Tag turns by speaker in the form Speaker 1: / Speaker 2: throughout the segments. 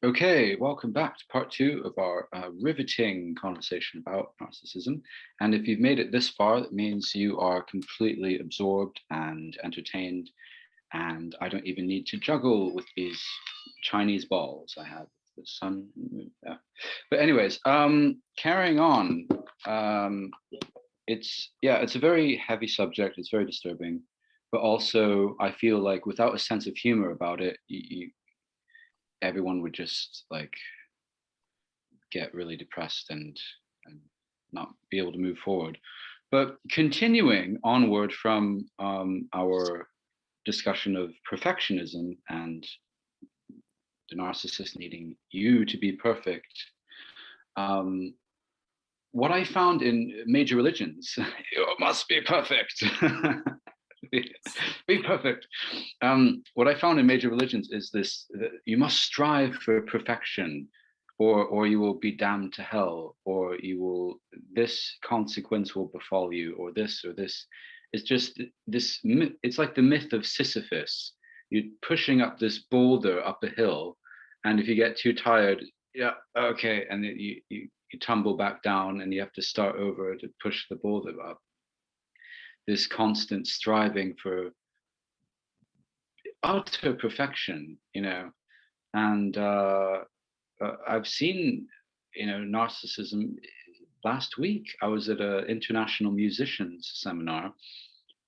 Speaker 1: Okay, welcome back to part two of our riveting conversation about narcissism. And if you've made it this far, that means you are completely absorbed and entertained. And I don't even need to juggle with these Chinese balls I have. The sun. Yeah. But anyways, carrying on. It's a very heavy subject. It's very disturbing, but also I feel like without a sense of humor about it, everyone would just like get really depressed and not be able to move forward. But continuing onward from our discussion of perfectionism and the narcissist needing you to be perfect, what I found in major religions, you must be perfect. Be perfect. What I found in major religions is this: you must strive for perfection, or you will be damned to hell, or this consequence will befall you, or this or this. It's just this. It's like the myth of Sisyphus. You're pushing up this boulder up a hill, and if you get too tired, yeah, okay, and then you tumble back down, and you have to start over to push the boulder up. This constant striving for utter perfection, and I've seen, narcissism. Last week, I was at an international musicians seminar,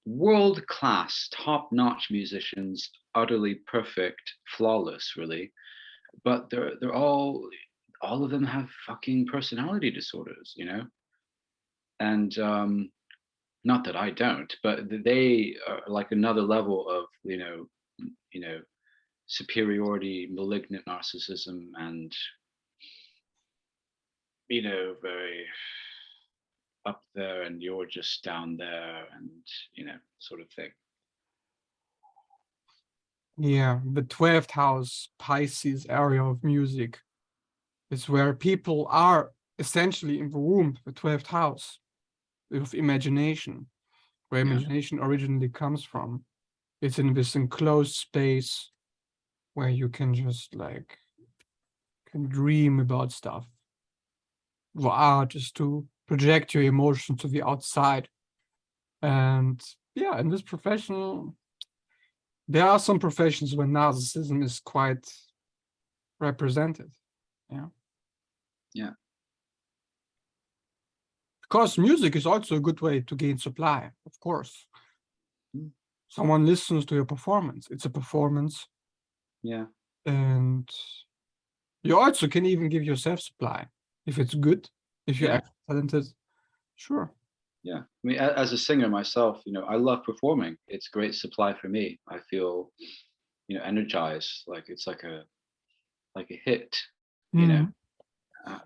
Speaker 1: world-class, top-notch musicians, utterly perfect, flawless, really, but they're all of them have fucking personality disorders, and not that I don't, but they are like another level of superiority, malignant narcissism, and very up there, and you're just down there, and sort of thing.
Speaker 2: Yeah, the 12th house Pisces area of music is where people are essentially in the womb, the 12th house of imagination, where imagination originally comes from. It's in this enclosed space where you can just can dream about stuff. The art is to project your emotions to the outside. And yeah, in this profession, there are some professions where narcissism is quite represented.
Speaker 1: Yeah.
Speaker 2: Because music is also a good way to gain supply, of course. Someone listens to your performance. It's a performance.
Speaker 1: Yeah.
Speaker 2: And you also can even give yourself supply if it's good, if you're actually talented. Sure.
Speaker 1: Yeah. I mean, as a singer myself, I love performing. It's great supply for me. I feel, energized. Like it's like a hit,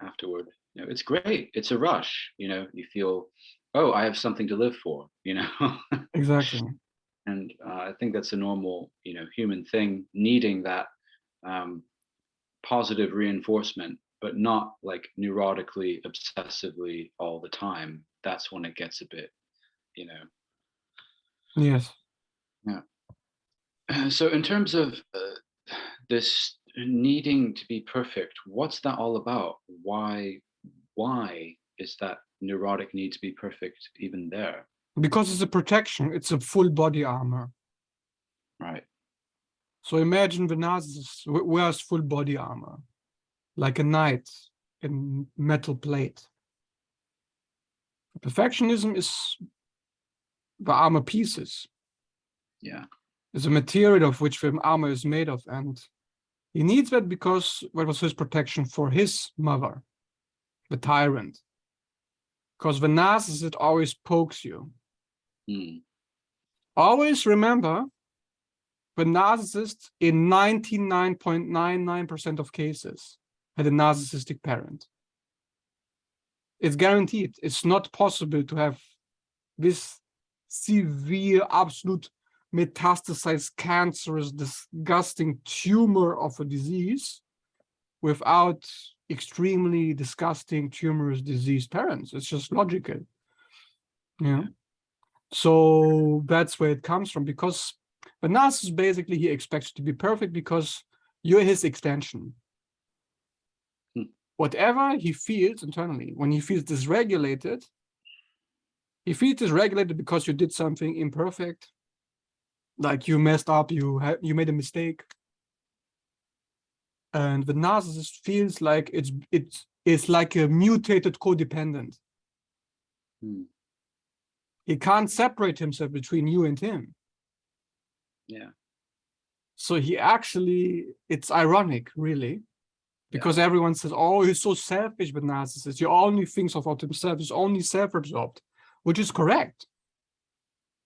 Speaker 1: afterward. It's great. It's a rush. You feel, oh, I have something to live for.
Speaker 2: Exactly.
Speaker 1: And I think that's a normal, human thing, needing that positive reinforcement, but not like neurotically, obsessively all the time. That's when it gets a bit,
Speaker 2: Yes.
Speaker 1: Yeah. So in terms of this needing to be perfect, what's that all about? Why is that neurotic need to be perfect even there?
Speaker 2: Because it's a protection. It's a full body armor.
Speaker 1: Right.
Speaker 2: So imagine the narcissist wears full body armor, like a knight in metal plate. Perfectionism is the armor pieces.
Speaker 1: Yeah.
Speaker 2: It's a material of which the armor is made of, and he needs that because that was his protection for his mother, the tyrant. Because the narcissist always pokes you. Always remember, the narcissist in 99.99% of cases had a narcissistic parent. It's guaranteed. It's not possible to have this severe, absolute metastasized, cancerous, disgusting tumor of a disease without extremely disgusting, tumorous, diseased parents. It's just logical. So that's where it comes from, because the narcissist basically, he expects to be perfect because you're his extension. whatever he feels internally, when he feels dysregulated, he feels dysregulated because you did something imperfect, like you messed up, you made a mistake. And the narcissist feels like it's like a mutated codependent. He can't separate himself between you and him.
Speaker 1: Yeah.
Speaker 2: So he actually, it's ironic, really, because everyone says, oh, he's so selfish, but narcissist. He only thinks about himself. He's only self-absorbed, which is correct.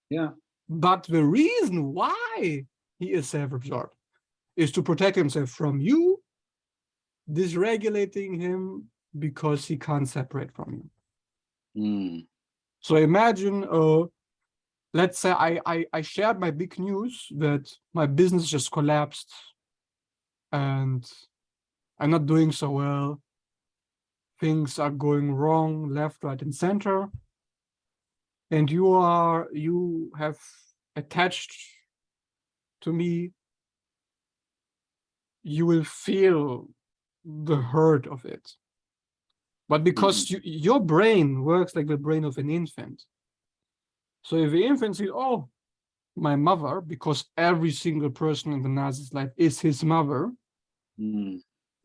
Speaker 1: Yeah.
Speaker 2: But the reason why he is self-absorbed is to protect himself from you, dysregulating him because he can't separate from you. So imagine, let's say I shared my big news that my business just collapsed and I'm not doing so well. Things are going wrong, left, right, and center. And you have attached to me. You will feel the hurt of it. But because your brain works like the brain of an infant. So if the infant says, oh, my mother, because every single person in the narcissist's life is his mother,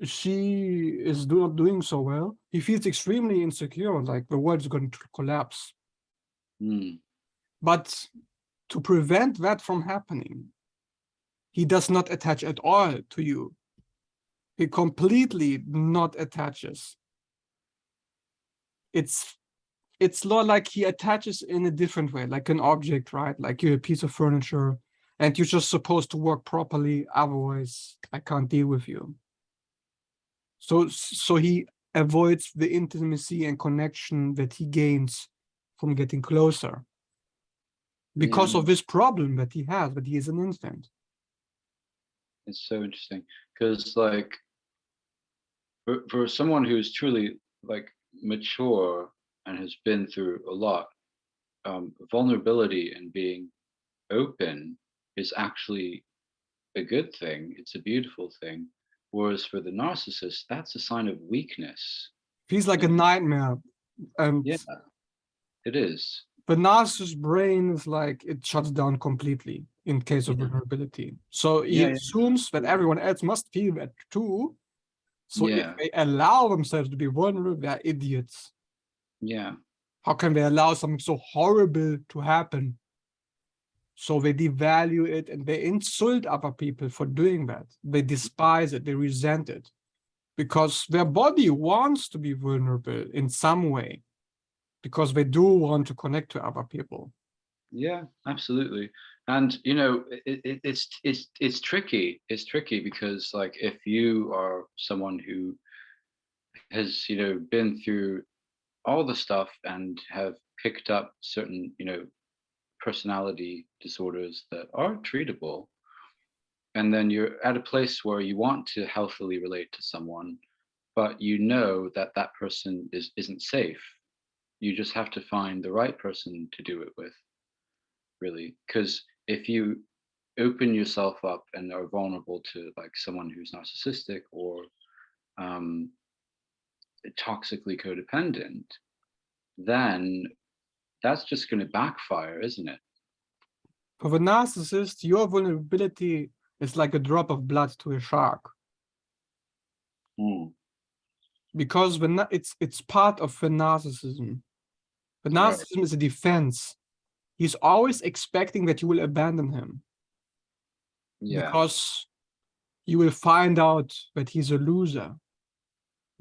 Speaker 2: she is not doing so well, he feels extremely insecure, like the world is going to collapse. But to prevent that from happening, he does not attach at all to you. He completely not attaches. It's not like he attaches in a different way, like an object, right? Like you're a piece of furniture and you're just supposed to work properly, otherwise I can't deal with you. So he avoids the intimacy and connection that he gains from getting closer because of this problem that he has, that he is an infant.
Speaker 1: It's so interesting because, like, for someone who's truly like mature and has been through a lot, vulnerability and being open is actually a good thing. It's a beautiful thing. Whereas for the narcissist, that's a sign of weakness.
Speaker 2: Feels like a nightmare. And
Speaker 1: yeah, it is.
Speaker 2: The narcissist brain is like, it shuts down completely in case of vulnerability. So he assumes that everyone else must feel that too. So if they allow themselves to be vulnerable, they're idiots.
Speaker 1: Yeah.
Speaker 2: How can they allow something so horrible to happen? So they devalue it and they insult other people for doing that. They despise it, they resent it. Because their body wants to be vulnerable in some way. Because they do want to connect to other people.
Speaker 1: Yeah, absolutely. And you know, it's tricky. It's tricky because, like, if you are someone who has, you know, been through all the stuff and have picked up certain, you know, personality disorders that are treatable, and then you're at a place where you want to healthily relate to someone, but you know that that person isn't safe. You just have to find the right person to do it with, really. Because if you open yourself up and are vulnerable to, like, someone who's narcissistic or toxically codependent, then that's just going to backfire, isn't it?
Speaker 2: For the narcissist, your vulnerability is like a drop of blood to a shark. Because it's part of the narcissism. The narcissism is a defense. He's always expecting that you will abandon him. Because you will find out that he's a loser.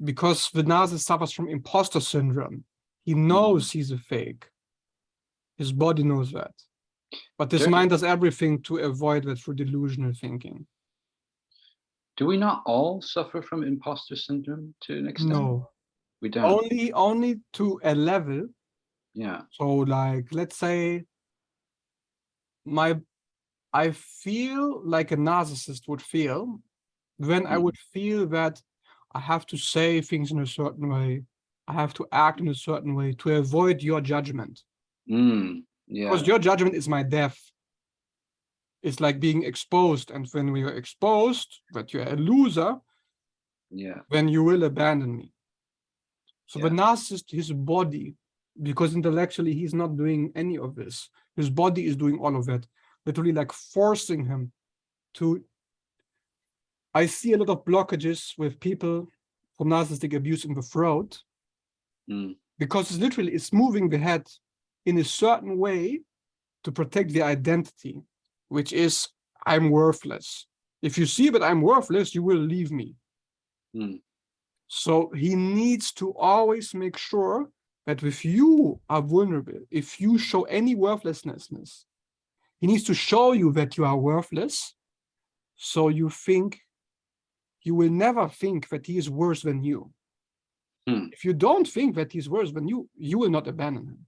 Speaker 2: Because the narcissist suffers from imposter syndrome. He knows he's a fake. His body knows that. But his mind does everything to avoid that through delusional thinking.
Speaker 1: Do we not all suffer from imposter syndrome to an extent?
Speaker 2: No.
Speaker 1: We don't.
Speaker 2: Only to a level.
Speaker 1: Yeah.
Speaker 2: So, like, let's say I feel like a narcissist would feel when I would feel that I have to say things in a certain way. I have to act in a certain way to avoid your judgment. Because your judgment is my death. It's like being exposed. And when we are exposed that you're a loser, then you will abandon me. So the narcissist, his body, because intellectually he's not doing any of this, his body is doing all of it, literally like forcing him to. I see a lot of blockages with people from narcissistic abuse in the throat, because it's literally, it's moving the head in a certain way to protect the identity, which is, I'm worthless. If you see that I'm worthless, you will leave me. So he needs to always make sure that if you are vulnerable, if you show any worthlessness, he needs to show you that you are worthless. So you will never think that he is worse than you. If you don't think that he's worse than you, you will not abandon him.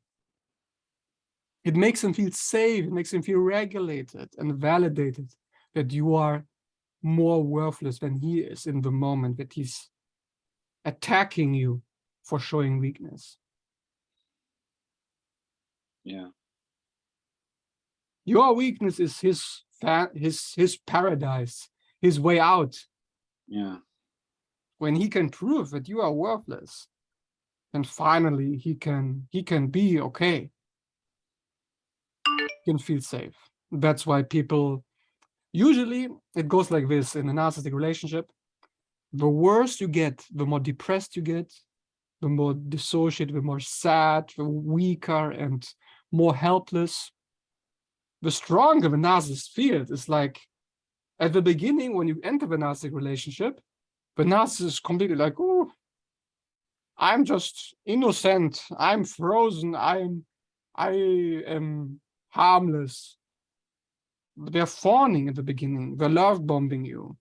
Speaker 2: It makes him feel safe, it makes him feel regulated and validated that you are more worthless than he is in the moment that he's attacking you for showing weakness.
Speaker 1: Yeah.
Speaker 2: Your weakness is his paradise, his way out.
Speaker 1: Yeah.
Speaker 2: When he can prove that you are worthless, then finally he can be okay. He can feel safe. That's why people, usually it goes like this in a narcissistic relationship. The worse you get, the more depressed you get, the more dissociated, the more sad, the weaker and more helpless. The stronger the narcissist feels. It's like at the beginning, when you enter the narcissistic relationship, the narcissist is completely like, oh, I'm just innocent, I'm frozen, I am harmless. They're fawning at the beginning, they're love bombing you.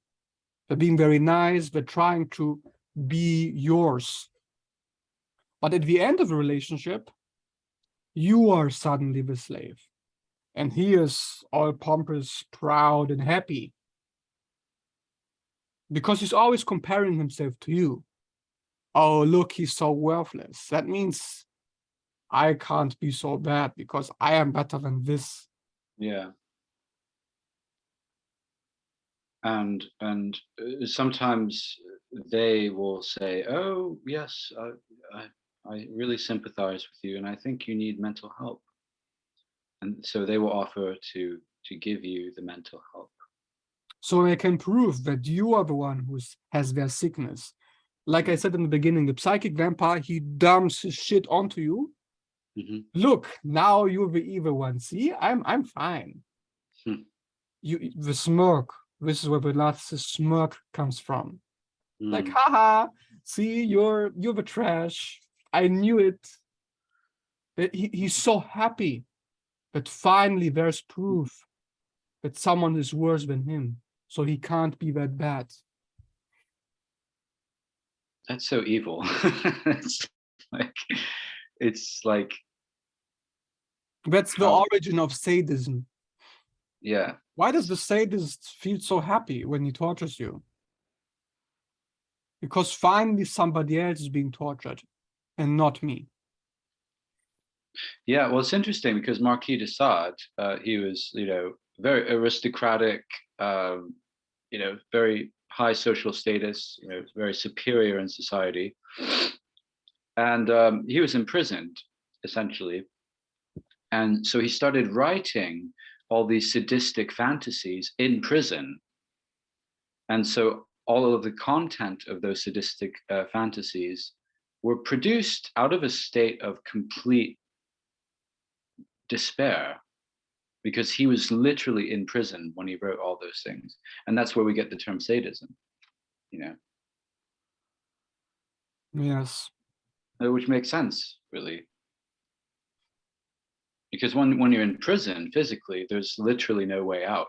Speaker 2: They're being very nice, they're trying to be yours. But at the end of the relationship, you are suddenly the slave. And he is all pompous, proud, and happy. Because he's always comparing himself to you. Oh, look, he's so worthless. That means I can't be so bad because I am better than this.
Speaker 1: Yeah. And sometimes they will say, oh, yes, I really sympathize with you, and I think you need mental help. And so they will offer to give you the mental help.
Speaker 2: So I can prove that you are the one who has their sickness. Like I said in the beginning, the psychic vampire, he dumps his shit onto you. Look, now you're the evil one. See, I'm fine. The smirk. This is where the narcissist smirk comes from. Like, haha, see, you're the trash. I knew it. He's so happy that finally there's proof that someone is worse than him. So he can't be that bad.
Speaker 1: That's so evil. it's like
Speaker 2: that's the origin of sadism.
Speaker 1: Yeah.
Speaker 2: Why does the sadist feel so happy when he tortures you? Because finally somebody else is being tortured and not me.
Speaker 1: Yeah, well, it's interesting because Marquis de Sade, he was, very aristocratic, very high social status, very superior in society. And he was imprisoned, essentially. And so he started writing all these sadistic fantasies in prison. And so all of the content of those sadistic fantasies were produced out of a state of complete despair, because he was literally in prison when he wrote all those things. And that's where we get the term sadism,
Speaker 2: Yes.
Speaker 1: Which makes sense, really. Because when you're in prison physically, there's literally no way out.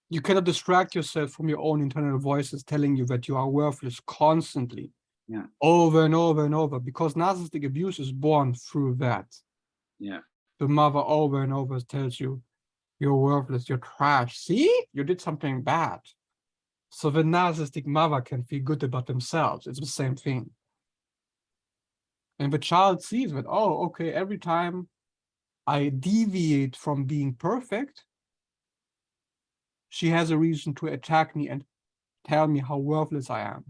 Speaker 2: You cannot distract yourself from your own internal voices telling you that you are worthless constantly.
Speaker 1: Yeah.
Speaker 2: Over and over and over, because narcissistic abuse is born through that.
Speaker 1: Yeah.
Speaker 2: The mother over and over tells you, you're worthless, you're trash. See, you did something bad. So the narcissistic mother can feel good about themselves. It's the same thing. And the child sees that, oh, okay, every time I deviate from being perfect, she has a reason to attack me and tell me how worthless I am.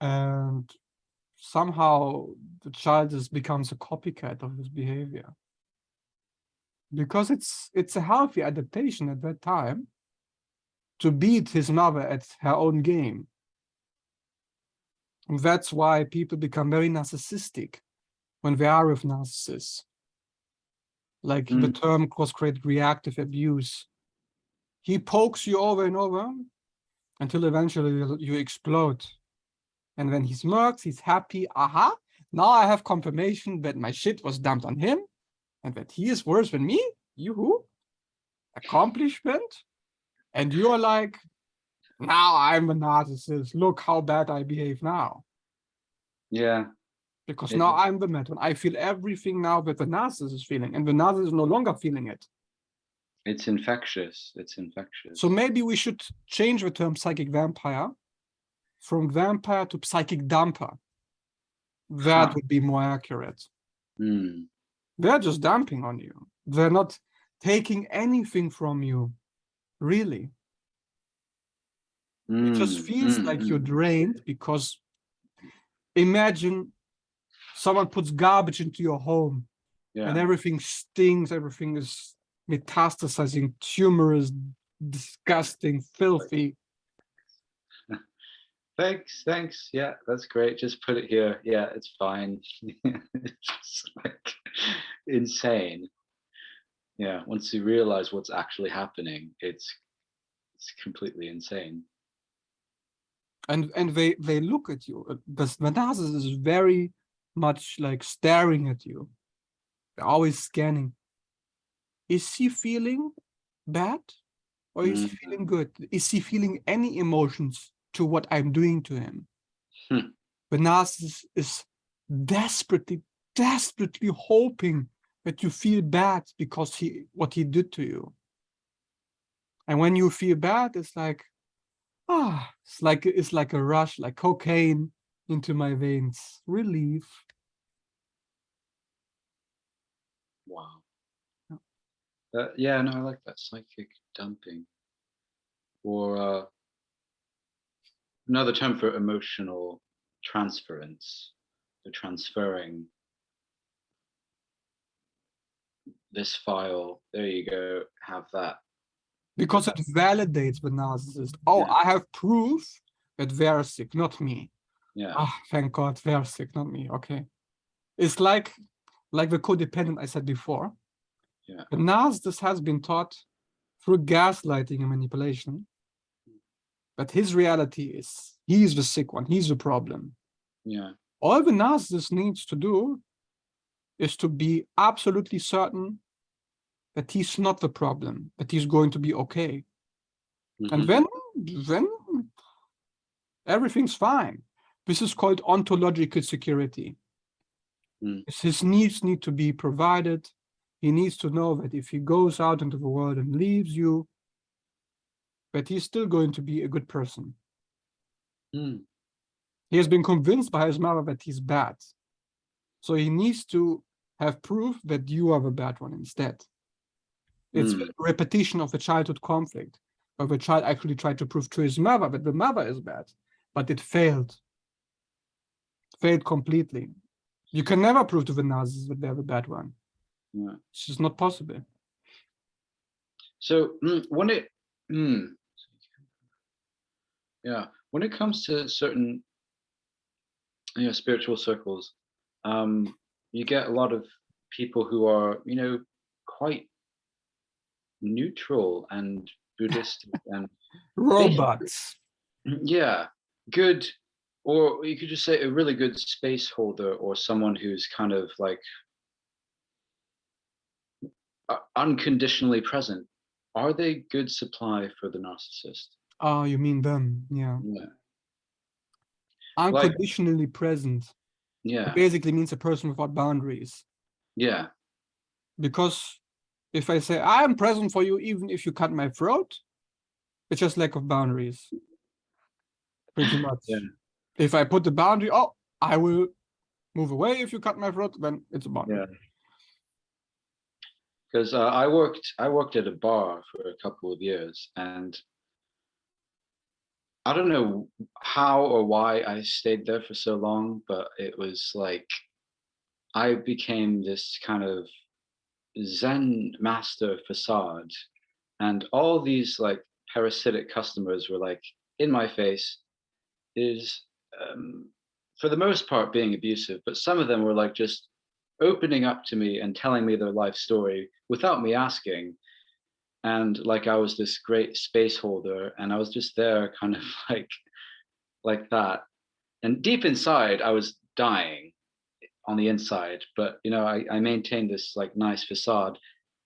Speaker 2: and somehow the child just becomes a copycat of his behavior. Because it's a healthy adaptation at that time to beat his mother at her own game. And that's why people become very narcissistic when they are with narcissists. Like the term was created reactive abuse. He pokes you over and over until eventually you explode. And when he smirks, he's happy. Aha, now I have confirmation that my shit was dumped on him and that he is worse than me. Yoo-hoo. Accomplishment. And you're like, now I'm a narcissist. Look how bad I behave now.
Speaker 1: Yeah.
Speaker 2: Because now I'm the mad one. I feel everything now that the narcissist is feeling, and the narcissist is no longer feeling it.
Speaker 1: It's infectious. It's infectious.
Speaker 2: So maybe we should change the term psychic vampire from vampire to psychic dumper. That would be more accurate. They're just dumping on you. They're not taking anything from you, really. It just feels like you're drained because imagine someone puts garbage into your home and everything stings, everything is metastasizing, tumorous, disgusting, filthy.
Speaker 1: Thanks. Yeah, that's great. Just put it here. Yeah, it's fine. It's like insane. Yeah, once you realize what's actually happening, it's completely insane.
Speaker 2: And they look at you. The narcissist is very much like staring at you. They're always scanning. Is he feeling bad or is he feeling good? Is he feeling any emotions to what I'm doing to him? The narcissist is desperately hoping that you feel bad because what he did to you. And when you feel bad, it's like, it's like a rush, like cocaine into my veins. Relief.
Speaker 1: Wow. Yeah, no, I like that. Psychic dumping. Or another term for emotional transference. So transferring this file. There you go. Have that.
Speaker 2: Because it validates the narcissist. Oh, I have proof that they're sick, not me.
Speaker 1: Yeah.
Speaker 2: Thank God, they're sick, not me. Okay. It's like the codependent I said before.
Speaker 1: Yeah.
Speaker 2: The narcissist has been taught through gaslighting and manipulation, but his reality is he's the sick one, he's the problem.
Speaker 1: Yeah.
Speaker 2: All the narcissist needs to do is to be absolutely certain that he's not the problem, that he's going to be okay. And then everything's fine. This is called ontological security. His needs need to be provided. He needs to know that if he goes out into the world and leaves you, that he's still going to be a good person. He has been convinced by his mother that he's bad. So he needs to have proof that you are the bad one instead. It's a repetition of the childhood conflict, where the child actually tried to prove to his mother that the mother is bad, but it failed. Failed completely. You can never prove to the narcissist that they're the bad one.
Speaker 1: Yeah.
Speaker 2: It's just not possible.
Speaker 1: So when it when it comes to certain spiritual circles, you get a lot of people who are quite neutral and Buddhist and
Speaker 2: robots.
Speaker 1: Good, or you could just say a really good space holder, or someone who's kind of like unconditionally present. Are they good supply for the narcissist?
Speaker 2: Oh, you mean them? Yeah. Unconditionally present.
Speaker 1: Yeah.
Speaker 2: It basically means a person without boundaries.
Speaker 1: Yeah.
Speaker 2: Because if I say I am present for you even if you cut my throat, it's just lack of boundaries. Pretty much. Yeah. If I put the boundary, oh, I will move away if you cut my throat, then it's a boundary.
Speaker 1: Yeah. Because I worked at a bar for a couple of years, and I don't know how or why I stayed there for so long, but it was like I became this kind of Zen master facade, and all these like parasitic customers were like in my face, is um, for the most part being abusive, but some of them were like just opening up to me and telling me their life story without me asking. And like I was this great space holder, and I was just there, kind of like that. And deep inside, I was dying on the inside, but I maintained this like nice facade,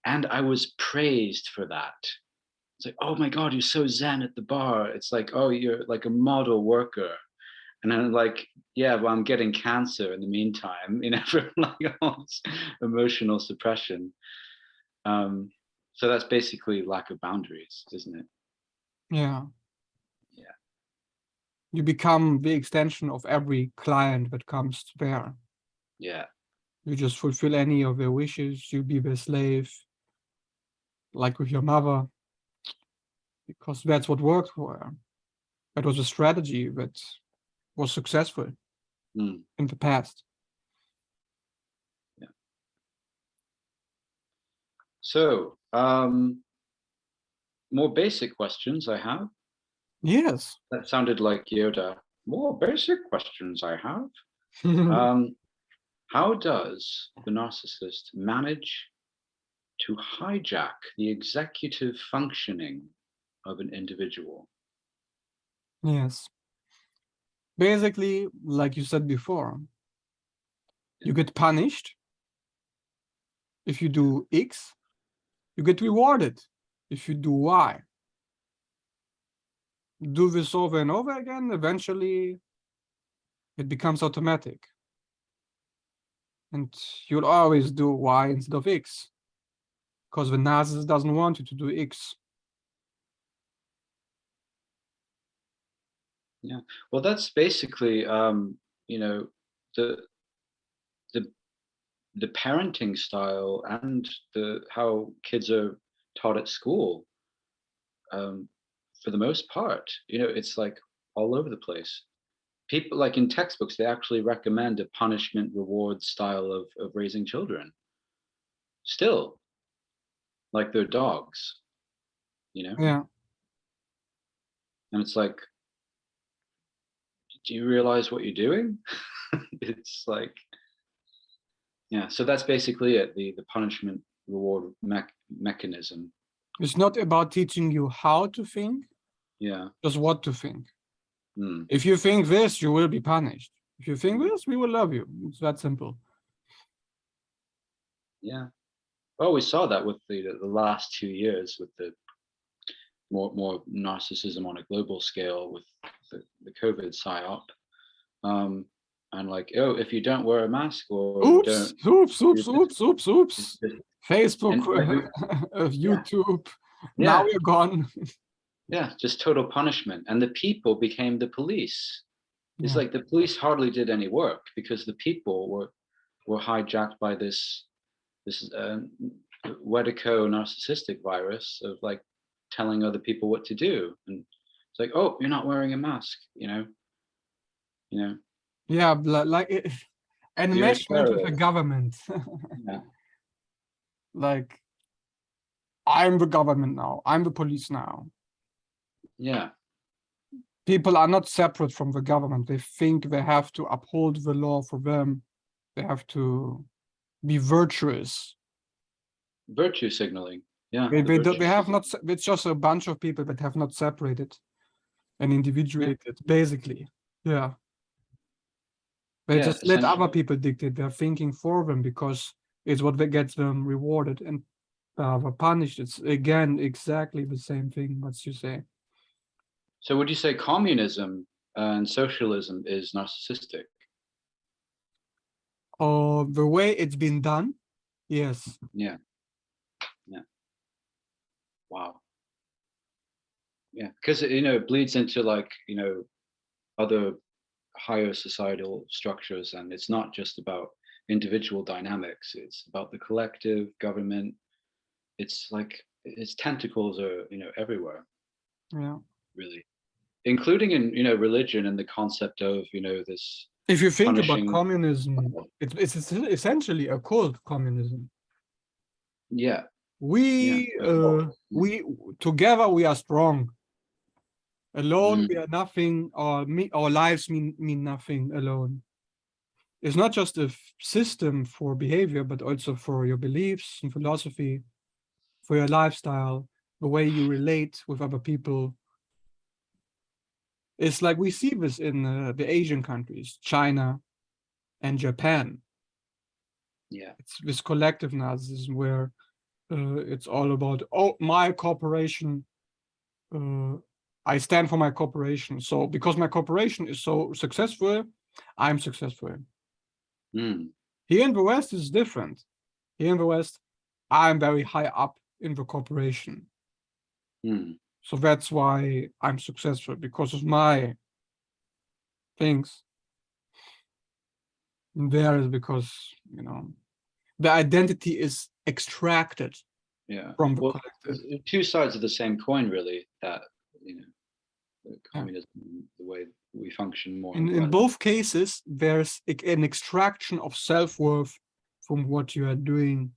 Speaker 1: and I was praised for that. It's like, oh my God, you're so zen at the bar. It's like, oh, you're like a model worker. And then like, yeah, well, I'm getting cancer in the meantime, for like all this emotional suppression. Um, so that's basically lack of boundaries, isn't it?
Speaker 2: Yeah.
Speaker 1: Yeah.
Speaker 2: You become the extension of every client that comes there.
Speaker 1: Yeah.
Speaker 2: You just fulfill any of their wishes. You be their slave, like with your mother, because that's what worked for her. That was a strategy that was successful
Speaker 1: Mm,
Speaker 2: in the past.
Speaker 1: yeah. So, more basic questions I have.
Speaker 2: Yes.
Speaker 1: That sounded like Yoda. More basic questions I have. Um, how does the narcissist manage to hijack the executive functioning of an individual?
Speaker 2: Yes. Basically, like you said before, you get punished if you do X, you get rewarded if you do Y. Do this over and over again, eventually it becomes automatic. And you'll always do Y instead of X, because the narcissist doesn't want you to do X.
Speaker 1: Yeah. Well, that's basically, the the the parenting style and the how kids are taught at school. Um, for the most part, it's like all over the place. People like in textbooks, they actually recommend a punishment reward style of raising children. Still, like they're dogs,
Speaker 2: Yeah.
Speaker 1: and it's like, do you realize what you're doing? It's like, yeah. So that's basically it. The punishment reward mechanism.
Speaker 2: It's not about teaching you how to think,
Speaker 1: Yeah.
Speaker 2: just what to think.
Speaker 1: Mm,
Speaker 2: If you think this, you will be punished. If you think
Speaker 1: mm,
Speaker 2: this, we will love you. It's that simple.
Speaker 1: yeah. Well, we saw that with the last 2 years with the more narcissism on a global scale with the COVID psyop. Um, and like, oh, if you don't wear a mask or
Speaker 2: Oops,
Speaker 1: don't
Speaker 2: oops,
Speaker 1: do
Speaker 2: oops,
Speaker 1: this,
Speaker 2: oops, oops, oops. Facebook,
Speaker 1: and like, yeah,
Speaker 2: YouTube. Now
Speaker 1: yeah,
Speaker 2: we're gone.
Speaker 1: yeah, just total punishment. And the people became the police. It's
Speaker 2: Yeah.
Speaker 1: like the police hardly did any work because the people were hijacked by this Wedico narcissistic virus of like telling other people what to do. And it's like, oh, you're not wearing a mask, you know,
Speaker 2: Yeah, like
Speaker 1: you're a
Speaker 2: enmeshment with the
Speaker 1: terrorist.
Speaker 2: government.
Speaker 1: Yeah,
Speaker 2: Like, I'm the government now. I'm the police now.
Speaker 1: yeah,
Speaker 2: People are not separate from the government. They think they have to uphold the law for them. They have to be virtuous.
Speaker 1: virtue signaling. Yeah,
Speaker 2: They
Speaker 1: the
Speaker 2: they do,
Speaker 1: virtue
Speaker 2: they have
Speaker 1: signaling.
Speaker 2: not. It's just a bunch of people that have not separated and individuated. Basically, yeah. They
Speaker 1: Yeah,
Speaker 2: just let other
Speaker 1: essentially.
Speaker 2: people dictate their thinking for them because it's what that gets them rewarded and punished. It's again exactly the same thing. What you say?
Speaker 1: So would you say communism and socialism is narcissistic?
Speaker 2: The way it's been done, yes.
Speaker 1: Yeah, yeah. Wow. Yeah, because it bleeds into like other higher societal structures, and it's not just about individual dynamics. It's about the collective government. It's like its tentacles are everywhere,
Speaker 2: Yeah.
Speaker 1: really. including in religion and the concept of this
Speaker 2: If you think about
Speaker 1: punishing.
Speaker 2: communism, it's essentially a cult communism.
Speaker 1: Yeah.
Speaker 2: We
Speaker 1: Yeah.
Speaker 2: we together we are strong. Alone
Speaker 1: Mm.
Speaker 2: we are nothing, or our lives mean nothing alone. It's not just a system for behavior, but also for your beliefs and philosophy, for your lifestyle, the way you relate with other people. It's like we see this in the Asian countries, China and Japan.
Speaker 1: Yeah.
Speaker 2: It's this collective narcissism where it's all about, oh, my corporation, I stand for my corporation. So because my corporation is so successful, I'm successful.
Speaker 1: Mm.
Speaker 2: Here in the West is different. Here in the West, I'm very high up in the corporation.
Speaker 1: Mm.
Speaker 2: So that's why I'm successful, because of my things. And there is because, the identity is extracted
Speaker 1: Yeah.
Speaker 2: from the
Speaker 1: Well,
Speaker 2: collective.
Speaker 1: two sides of the same coin, really. That the communism, the way we function more.
Speaker 2: In both cases, there's an extraction of self-worth from what you are doing,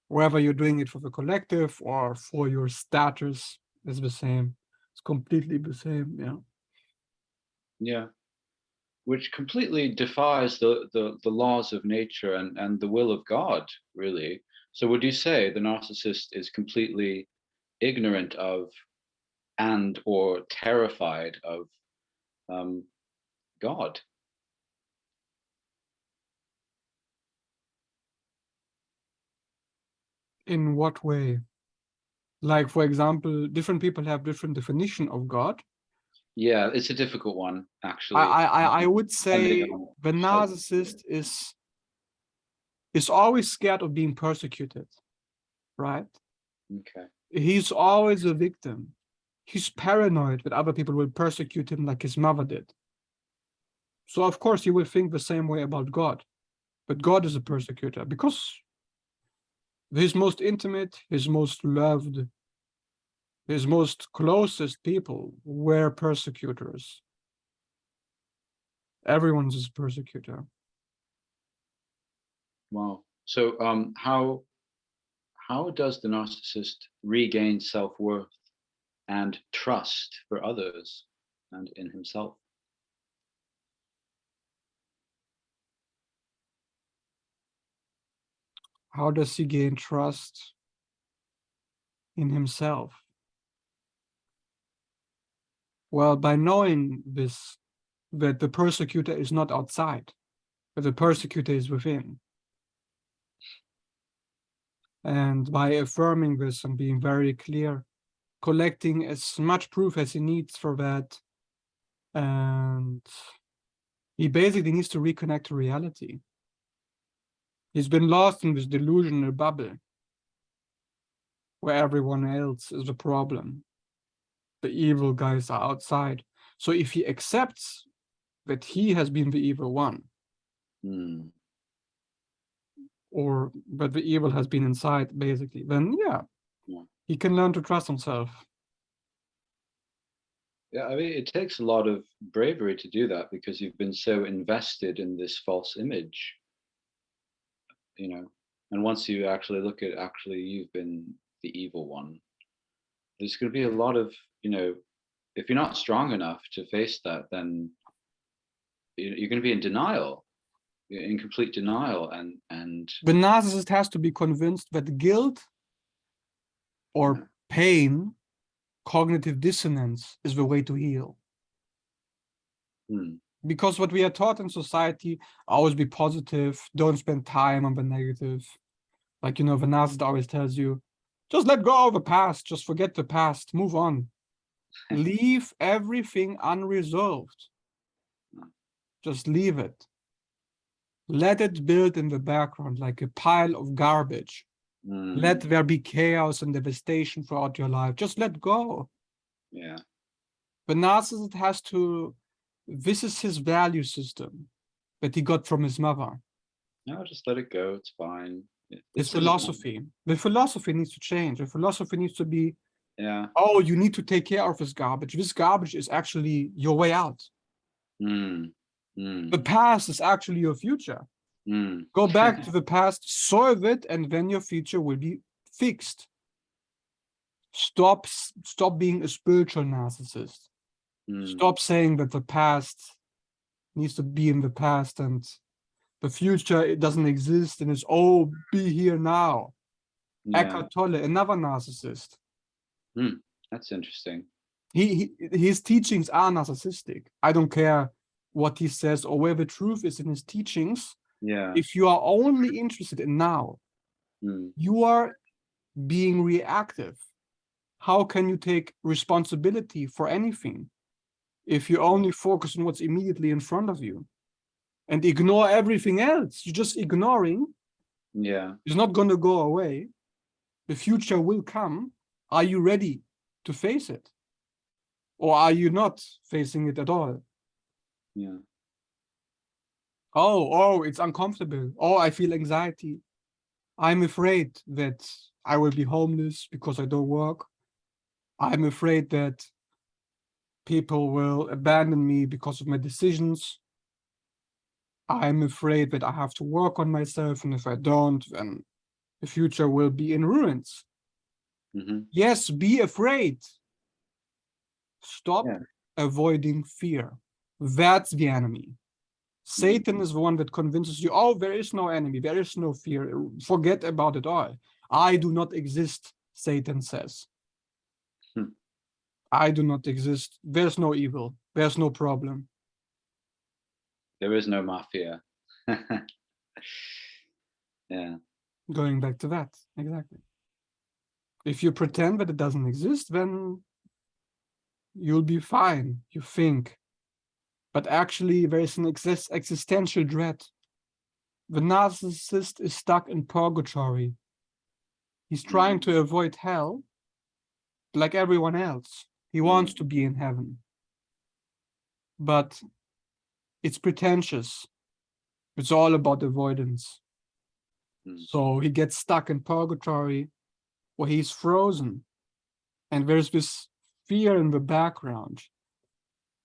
Speaker 2: whether you're doing it for the collective or for your status is the same. It's completely the same, yeah.
Speaker 1: Yeah. Which completely defies the laws of nature and the will of God, really. So would you say the narcissist is completely ignorant of and or terrified of God?
Speaker 2: In what way? Like, for example, different people have different definition of God.
Speaker 1: Yeah, it's a difficult one, actually.
Speaker 2: I would
Speaker 1: Depending
Speaker 2: say
Speaker 1: on
Speaker 2: the narcissist is always scared of being persecuted, right?
Speaker 1: Okay.
Speaker 2: He's always a victim. He's paranoid that other people will persecute him like his mother did. So of course he will think the same way about God. But God is a persecutor because his most intimate, his most loved, his most closest people were persecutors. Everyone's a persecutor.
Speaker 1: Wow. So how does the narcissist regain self-worth and trust for others and in himself?
Speaker 2: How does he gain trust in himself? Well, by knowing this, that the persecutor is not outside, but the persecutor is within. And by affirming this and being very clear, collecting as much proof as he needs for that, and he basically needs to reconnect to reality. He's been lost in this delusional bubble where everyone else is the problem. The evil guys are outside. So if he accepts that he has been the evil one, or that the evil has been inside, basically, then yeah, he can learn to trust himself.
Speaker 1: Yeah, I mean, it takes a lot of bravery to do that because you've been so invested in this false image, and once you actually look at you've been the evil one, there's going to be a lot of, if you're not strong enough to face that, then you're going to be in denial, in complete denial. And
Speaker 2: the narcissist has to be convinced that guilt or pain, cognitive dissonance, is the way to heal. Because what we are taught in society, always be positive, don't spend time on the negative. Like, the narcissist always tells you, just let go of the past, just forget the past, move on. Leave everything unresolved. Just leave it. Let it build in the background like a pile of garbage. Let there be chaos and devastation throughout your life. Just let go.
Speaker 1: Yeah.
Speaker 2: The narcissist has to, this is his value system that he got from his mother.
Speaker 1: No, just let it go. It's fine.
Speaker 2: His philosophy. The philosophy needs to change. The philosophy needs to be,
Speaker 1: Yeah.
Speaker 2: Oh, you need to take care of this garbage. This garbage is actually your way out.
Speaker 1: Mm. Mm.
Speaker 2: The past is actually your future.
Speaker 1: Mm.
Speaker 2: Go back to the past, solve it, and then your future will be fixed. Stop being a spiritual narcissist.
Speaker 1: Mm.
Speaker 2: Stop saying that the past needs to be in the past and the future, it doesn't exist and it's all be here now.
Speaker 1: Yeah.
Speaker 2: Eckhart Tolle, another narcissist.
Speaker 1: Mm. That's interesting.
Speaker 2: His teachings are narcissistic. I don't care what he says or where the truth is in his teachings.
Speaker 1: Yeah.
Speaker 2: If you are only interested in now, you are being reactive. How can you take responsibility for anything if you only focus on what's immediately in front of you and ignore everything else? You're just ignoring.
Speaker 1: Yeah.
Speaker 2: It's not going to go away. The future will come. Are you ready to face it? Or are you not facing it at all?
Speaker 1: Yeah.
Speaker 2: Oh, it's uncomfortable. Oh, I feel anxiety. I'm afraid that I will be homeless because I don't work. I'm afraid that people will abandon me because of my decisions. I'm afraid that I have to work on myself, and if I don't, then the future will be in ruins. Yes, be afraid. Stop avoiding fear. That's the enemy. Satan is the one that convinces you, oh, there is no enemy, there is no fear. Forget about it all. I do not exist, Satan says. I do not exist. There's no evil. There's no problem.
Speaker 1: There is no mafia. Yeah.
Speaker 2: Going back to that, exactly. If you pretend that it doesn't exist, then you'll be fine, you think. But actually, there is an existential dread. The narcissist is stuck in purgatory. He's trying to avoid hell, like everyone else. He wants to be in heaven. But it's pretentious. It's all about avoidance. So he gets stuck in purgatory where he's frozen. And there's this fear in the background.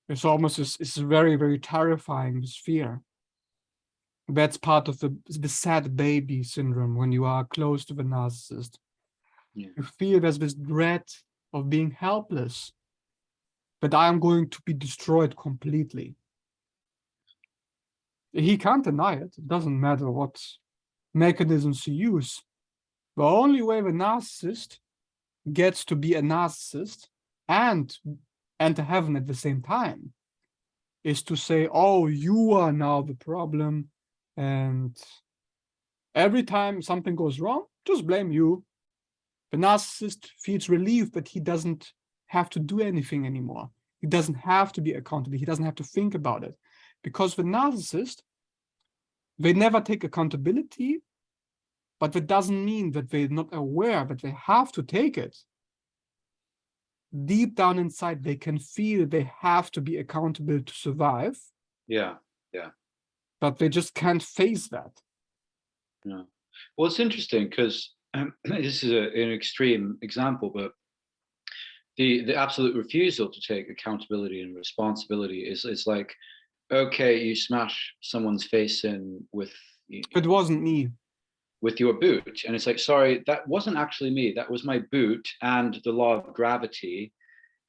Speaker 2: It's almost, it's very, very terrifying, this fear. That's part of the sad baby syndrome when you are close to the narcissist. You feel there's this dread of being helpless, that I am going to be destroyed completely. He can't deny it. It doesn't matter what mechanisms you use. The only way the narcissist gets to be a narcissist and enter heaven at the same time is to say, oh, you are now the problem. And every time something goes wrong, just blame you. The narcissist feels relief that he doesn't have to do anything anymore. He doesn't have to be accountable. He doesn't have to think about it. Because the narcissist, they never take accountability, but that doesn't mean that they're not aware that they have to take it. Deep down inside, they can feel they have to be accountable to survive.
Speaker 1: Yeah.
Speaker 2: But they just can't face that.
Speaker 1: Yeah. Well, it's interesting because this is an extreme example, but the absolute refusal to take accountability and responsibility is like, okay, you smash someone's face in with
Speaker 2: It wasn't me.
Speaker 1: With your boot, and it's like, sorry, that wasn't actually me. That was my boot and the law of gravity.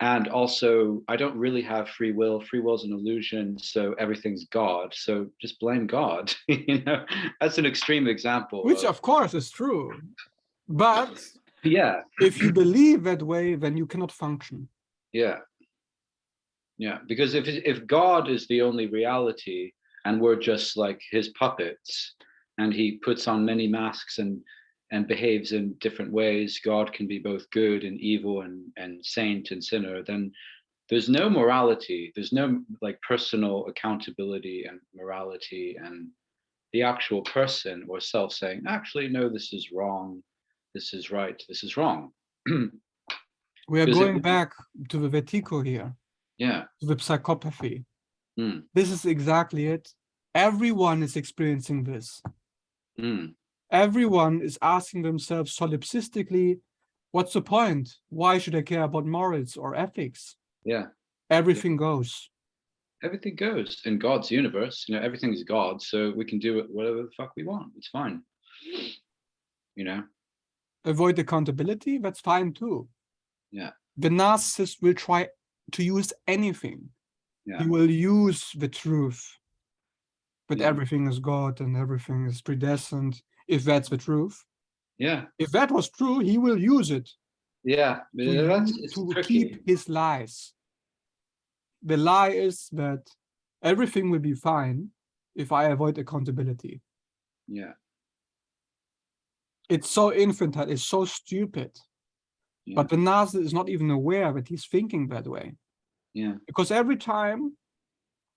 Speaker 1: And also, I don't really have free will. Free will is an illusion, so everything's God. So just blame God. That's an extreme example.
Speaker 2: Which, of course, is true. But
Speaker 1: yeah,
Speaker 2: if you believe that way, then you cannot function.
Speaker 1: Yeah, because if God is the only reality and we're just like his puppets, and he puts on many masks and behaves in different ways, God can be both good and evil and saint and sinner, then there's no morality. There's no like personal accountability and morality and the actual person or self saying, actually, no, this is wrong. This is right. This is wrong.
Speaker 2: We are going back to the vertigo here.
Speaker 1: Yeah.
Speaker 2: To the psychopathy. This is exactly it. Everyone is experiencing this. Everyone is asking themselves solipsistically, What's the point? Why should I care about morals or ethics?
Speaker 1: Yeah.
Speaker 2: Everything goes.
Speaker 1: Everything goes in God's universe. You know, everything is God, so we can do it whatever the fuck we want. It's fine. You know.
Speaker 2: Avoid accountability, that's fine too.
Speaker 1: Yeah.
Speaker 2: The narcissist will try to use anything.
Speaker 1: Yeah.
Speaker 2: He will use the truth, but
Speaker 1: Yeah.
Speaker 2: everything is God and everything is predestined, if that's the truth.
Speaker 1: Yeah.
Speaker 2: If that was true, he will use it
Speaker 1: Yeah. It's
Speaker 2: to
Speaker 1: tricky.
Speaker 2: keep his lies. The lie is that everything will be fine if I avoid accountability.
Speaker 1: Yeah.
Speaker 2: It's so infantile, it's so stupid.
Speaker 1: Yeah.
Speaker 2: But the narcissist is not even aware that he's thinking that way.
Speaker 1: Yeah.
Speaker 2: Because every time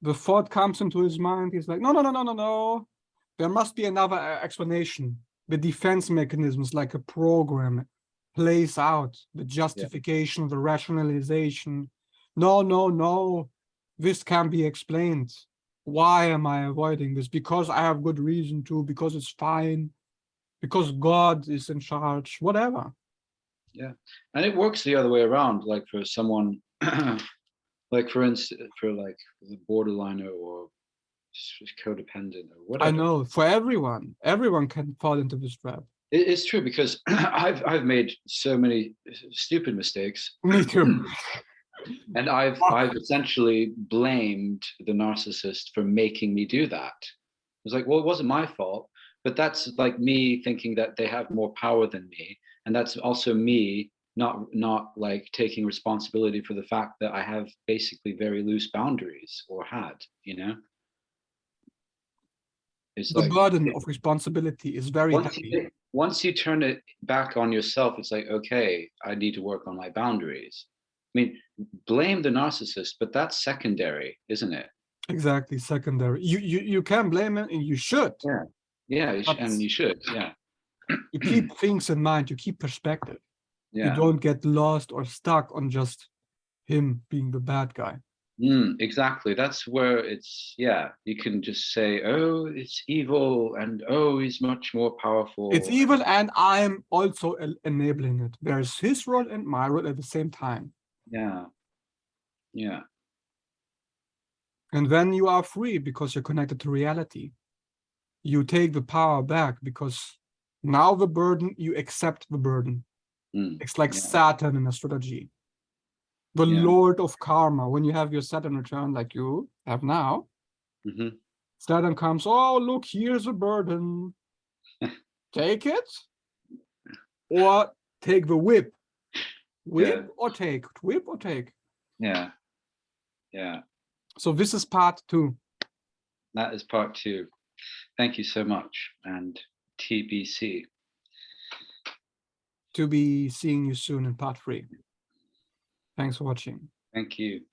Speaker 2: the thought comes into his mind, he's like, no. There must be another explanation. The defense mechanisms, like a program, plays out the justification, the rationalization. No. This can be explained. Why am I avoiding this? Because I have good reason to, because it's fine, because God is in charge, whatever.
Speaker 1: Yeah. And it works the other way around, like for someone like for instance, for like the borderliner or codependent or whatever.
Speaker 2: I know, for everyone can fall into this trap.
Speaker 1: It's true, because I've made so many stupid mistakes.
Speaker 2: Me too.
Speaker 1: And I've essentially blamed the narcissist for making me do that. It was like, well, it wasn't my fault, but that's like me thinking that they have more power than me, and that's also me not like taking responsibility for the fact that I have basically very loose boundaries, or had, you know. It's
Speaker 2: The
Speaker 1: like
Speaker 2: burden of responsibility is very heavy.
Speaker 1: once you turn it back on yourself, it's like, okay, I need to work on my boundaries. I mean, blame the narcissist, but that's secondary, isn't it?
Speaker 2: Exactly, secondary. You can blame it, and you should.
Speaker 1: Yeah,
Speaker 2: But
Speaker 1: and you should. Yeah,
Speaker 2: you keep things in mind, you keep perspective. You
Speaker 1: yeah.
Speaker 2: don't get lost or stuck on just him being the bad guy.
Speaker 1: Exactly. That's where it's, yeah, you can just say, oh, it's evil, and oh, he's much more powerful.
Speaker 2: It's evil, and I'm also enabling it. There's his role and my role at the same time.
Speaker 1: Yeah. Yeah.
Speaker 2: And then you are free because you're connected to reality. You take the power back because now the burden, you accept the burden. It's like Saturn in astrology. The Lord of Karma. When you have your Saturn return like you have now, Saturn comes, oh, look, here's a burden. Take it or take the whip. Whip or take. Whip or take.
Speaker 1: Yeah. Yeah.
Speaker 2: So this is part 2.
Speaker 1: That is part 2. Thank you so much. And TBC.
Speaker 2: To be seeing you soon in part 3. Thanks for watching.
Speaker 1: Thank you.